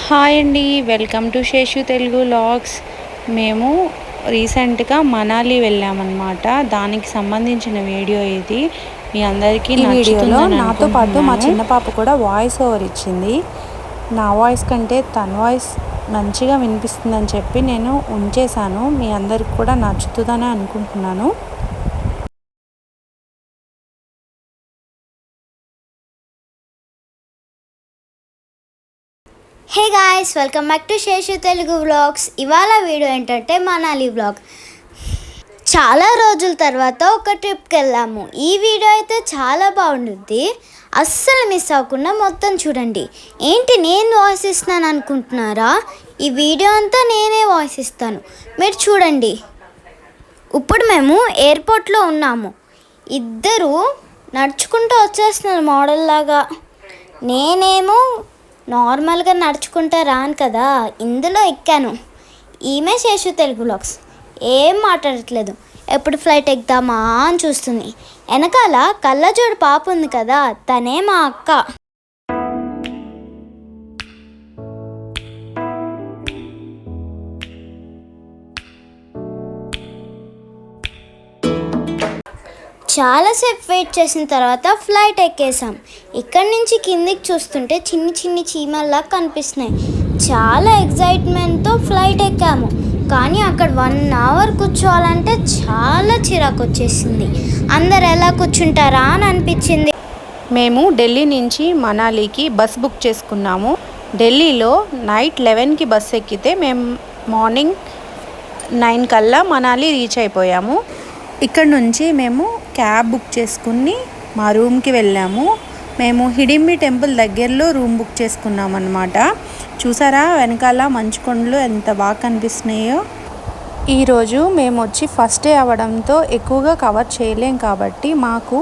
Hi అండి, welcome to Seshu Telugu vlogs. మేము రీసెంట్గా మనాలి వెళ్ళామన్నమాట. దానికి సంబంధించిన వీడియో ఇది. మీ అందరికీ ఈ వీడియోలో నాతో పాటు మా చిన్న పాప కూడా వాయిస్ ఓవర్ ఇచ్చింది. నా వాయిస్ కంటే తన వాయిస్ మంచిగా వినిపిస్తుందని చెప్పి నేను ఉంచేశాను. మీ అందరికి కూడా నచ్చుతుందని అనుకుంటున్నాను. Hey guys, welcome back to Seshu Telugu vlogs. ఇవాళ వీడియో ఏంటంటే మనాలి వ్లాగ్. చాలా రోజుల తర్వాత ఒక ట్రిప్కి వెళ్ళాము. ఈ వీడియో అయితే చాలా బాగుంటుంది, అస్సలు మిస్ అవ్వకుండా మొత్తం చూడండి. ఏంటి నేను వాయిస్ ఇస్తున్నాను అనుకుంటున్నారా? ఈ వీడియో అంతా నేనే వాయిస్ ఇస్తాను, మీరు చూడండి. ఇప్పుడు మేము ఎయిర్పోర్ట్లో ఉన్నాము. ఇద్దరు నడుచుకుంటూ వచ్చేస్తున్నారు మోడల్ లాగా. నేనేమో నార్మల్గా నడుచుకుంటా రాను కదా, ఇందులో ఎక్కాను. ఈమె శేషు తెలుగు వ్లాగ్స్ ఏం మాట్లాడట్లేదు, ఎప్పుడు ఫ్లైట్ ఎక్కుదామా అని చూస్తుంది. వెనకాల కళ్ళజోడు పాప ఉంది కదా, తనే మా అక్క. చాలాసేపు వెయిట్ చేసిన తర్వాత ఫ్లైట్ ఎక్కేసాం. ఇక్కడి నుంచి కిందికి చూస్తుంటే చిన్ని చిన్ని చీమల్లా కనిపిస్తున్నాయి. చాలా ఎగ్జైట్మెంట్తో ఫ్లైట్ ఎక్కాము. కానీ అక్కడ 1 అవర్ కూర్చోవాలంటే చాలా చిరాకు వచ్చేసింది. అందరు ఎలా కూర్చుంటారా అని అనిపించింది. మేము ఢిల్లీ నుంచి మనాలికి బస్ బుక్ చేసుకున్నాము. ఢిల్లీలో నైట్ 11కి బస్ ఎక్కితే మేము మార్నింగ్ 9 కల్లా మనాలి రీచ్ అయిపోయాము. ఇక్కడ నుంచి మేము క్యాబ్ బుక్ చేసుకుని మా రూమ్కి వెళ్ళాము. మేము హిడింబి టెంపుల్ దగ్గరలో రూమ్ బుక్ చేసుకున్నాం అన్నమాట. చూసారా వెనకాల మంచు కొండలు ఎంత బాగా కనిపిస్తున్నాయో. ఈరోజు మేము వచ్చి ఫస్ట్ డే అవ్వడంతో ఎక్కువగా కవర్ చేయలేం కాబట్టి మాకు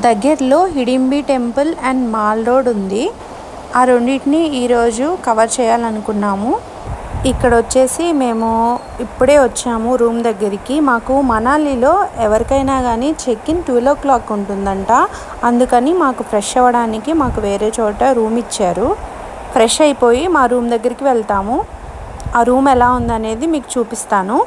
దగ్గరలో Hidimbi temple and mall road ఉంది. ఆ రెండింటిని ఈరోజు కవర్ చేయాలనుకున్నాము. ఇక్కడ వచ్చేసి మేము ఇప్పుడే వచ్చాము రూమ్ దగ్గరికి. మాకు మనాలిలో ఎవరికైనా కానీ చెక్ ఇన్ 12 o'clock ఉంటుందంట. అందుకని మాకు ఫ్రెష్ అవ్వడానికి మాకు వేరే చోట రూమ్ ఇచ్చారు. ఫ్రెష్ అయిపోయి మా రూమ్ దగ్గరికి వెళ్తాము. ఆ రూమ్ ఎలా ఉందనేది మీకు చూపిస్తాను.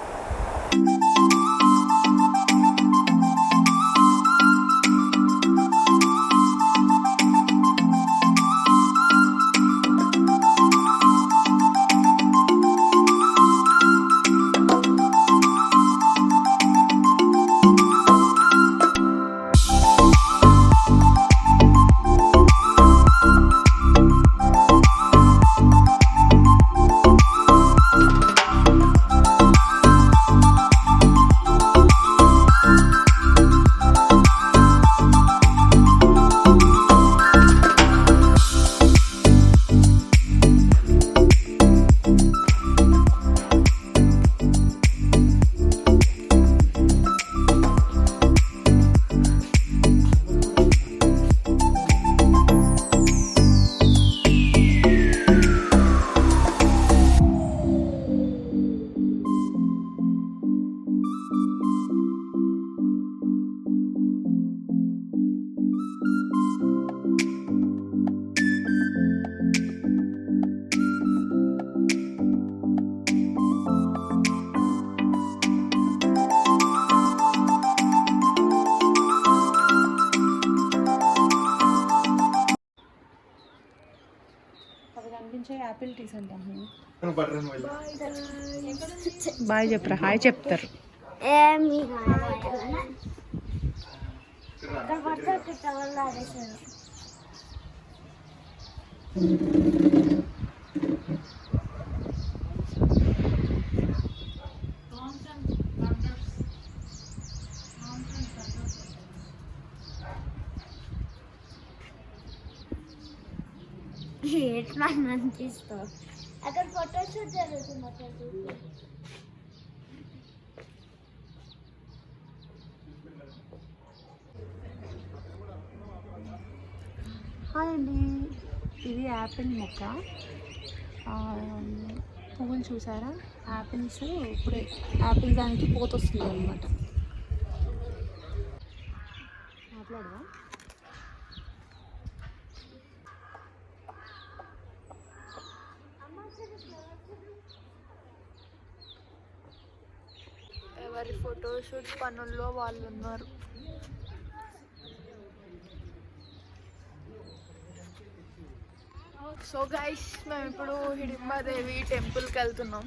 యాపిల్ టీస్ అంటాను. బాయ్ చెప్పరా, హాయ్ చెప్తారు. అక్కడ ఫోటోషూట్ జరుగుతుంది. హాయ్ అండి, ఇది యాపిల్ మొక్క. పువ్వులు చూసారా? ఇప్పుడే యాపిల్ దానికి పోతొస్తుంది అనమాట. మాట్లాడదాం. ఎవరి ఫోటోషూట్ పనుల్లో వాళ్ళు ఉన్నారు. సో గైస్ మేము ఇప్పుడు హిడింబాదేవి టెంపుల్కి వెళ్తున్నాం.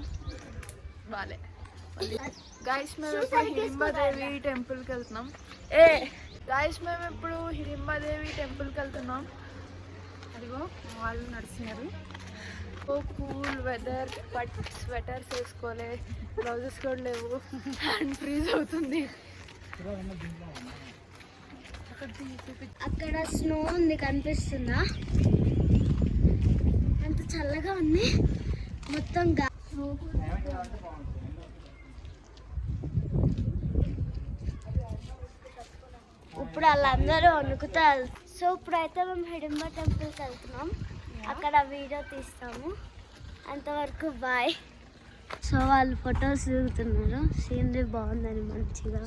బాలే గైస్ మేము ఇప్పుడు హిడింబాదేవి టెంపుల్కి వెళ్తున్నాం. అదిగో వాళ్ళు నడుస్తున్నారు. Oh cool weather, but sweaters వేసుకోలే, బ్లౌజెస్ కూడా లేవు, హ్యాండ్ ఫ్రీజ్ అవుతుంది. అక్కడ స్నో ఉంది, కనిపిస్తుందా? ఎంత చల్లగా ఉంది మొత్తం. ఇప్పుడు వాళ్ళందరూ వణుకుతారు. సో ఇప్పుడైతే మేము హిడింబా టెంపుల్కి వెళ్తున్నాం, అక్కడ వీడియో తీస్తాము. అంతవరకు బాయ్. సో వాళ్ళు ఫొటోస్ దిగుతున్నారు, సీనరీ బాగుందని మంచిగా.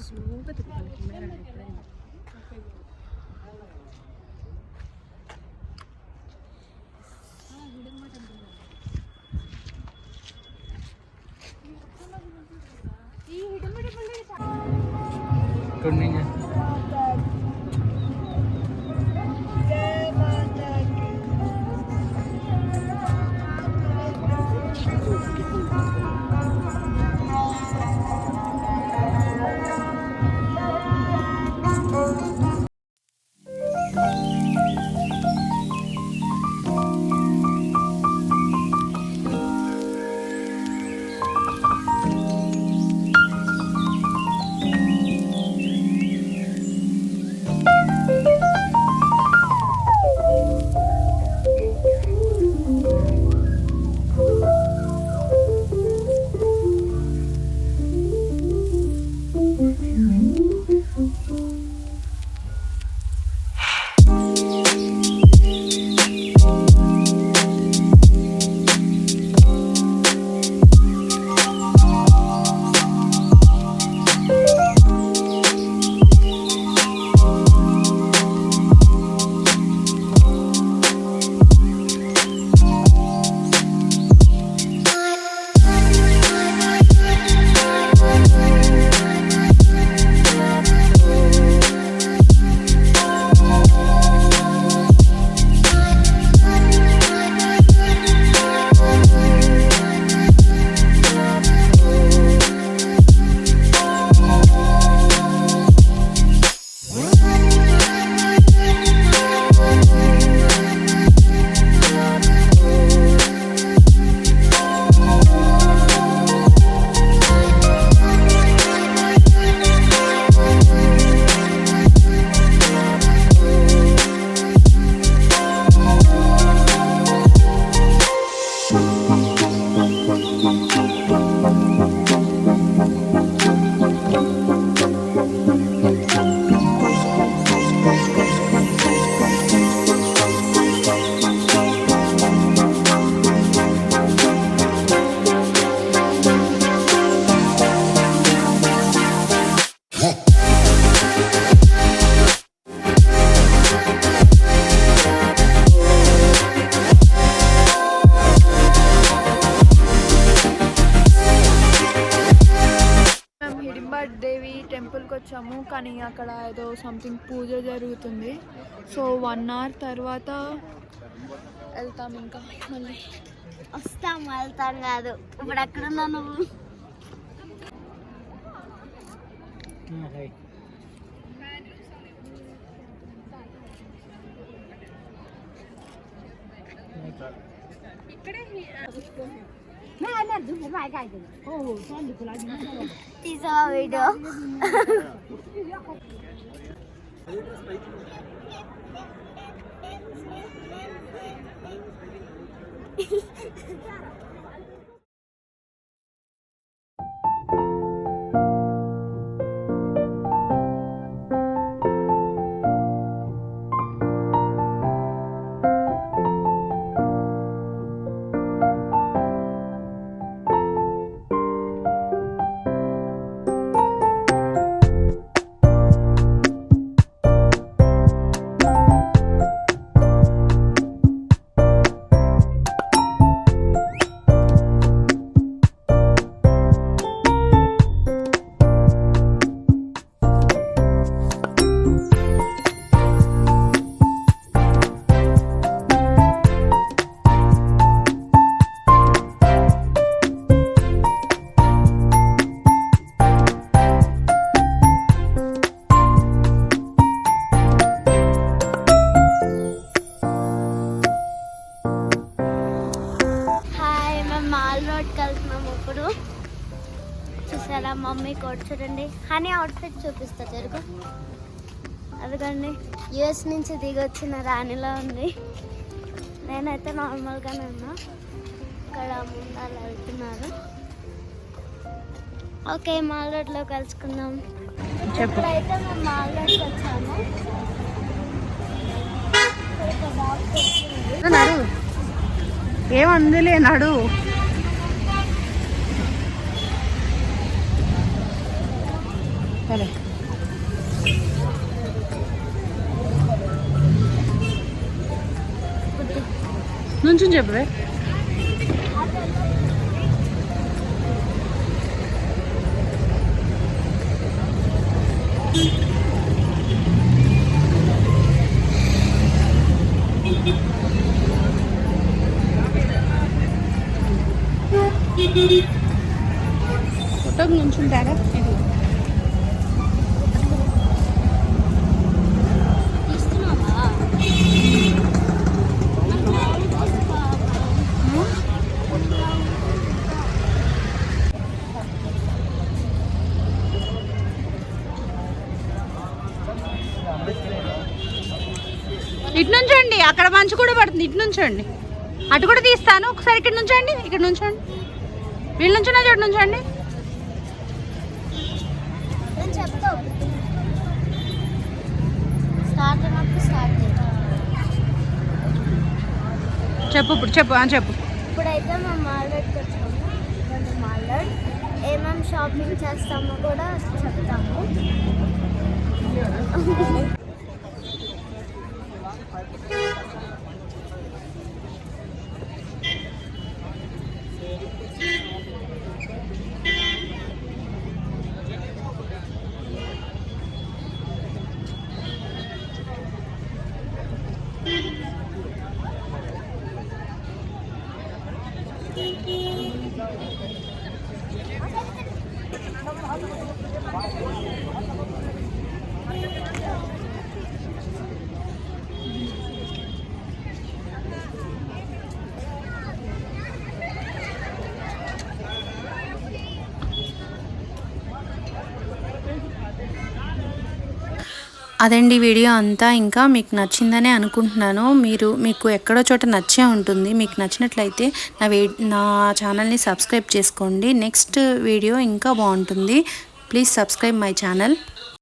దేవి టెంపుల్కి వచ్చాము, కానీ అక్కడ ఏదో సంథింగ్ పూజ జరుగుతుంది. సో 1 hour తర్వాత వెళ్తాం. ఇంకా మళ్ళీ వెళ్తాం కాదు, ఇప్పుడు ఎక్కడున్నా నువ్వు? తీసా వీడియో. మమ్మీ కోట్ చూడండి. హనీ అవుట్ఫిట్ చూపిస్తా జరుగు. అదిగండి యుఎస్ నుంచి దిగి వచ్చిన రాణిలా ఉంది. నేనైతే నార్మల్గానే ఉన్నా. ఇక్కడ ముందాలు వెళ్తున్నారు. ఓకే, మాల్ రోడ్లో కలుసుకుందాం. ఇప్పుడైతే మేము మాల్ రోడ్కి వచ్చాము. నడు ఏమందులే నడు. సరే నుంచి చెప్పవే. ఫోటోకి నుంచుంటారా? ఇటు నుంచండి, అక్కడ మంచు కూడా పడుతుంది. ఇటు నుంచండి, అటు కూడా తీస్తాను. ఒకసారి ఇక్కడ నుంచండి, ఇక్కడ నుంచండి. వీళ్ళు నుంచున్నా చోటు నుంచండి. చెప్పు ఇప్పుడు చెప్పు చెప్పు. ఇప్పుడైతే మేము మాల్ రోడ్కి వచ్చాము. మాల్ రోడ్ ఏమేమి షాపింగ్ చేస్తామో కూడా చెప్తాము. అదండి వీడియో అంతా. ఇంకా మీకు నచ్చిందనే అనుకుంటున్నాను. మీకు ఎక్కడో చోట నచ్చే ఉంటుంది. మీకు నచ్చినట్లయితే నా ఛానల్ని సబ్స్క్రైబ్ చేసుకోండి. నెక్స్ట్ వీడియో ఇంకా బాగుంటుంది. Please subscribe my channel.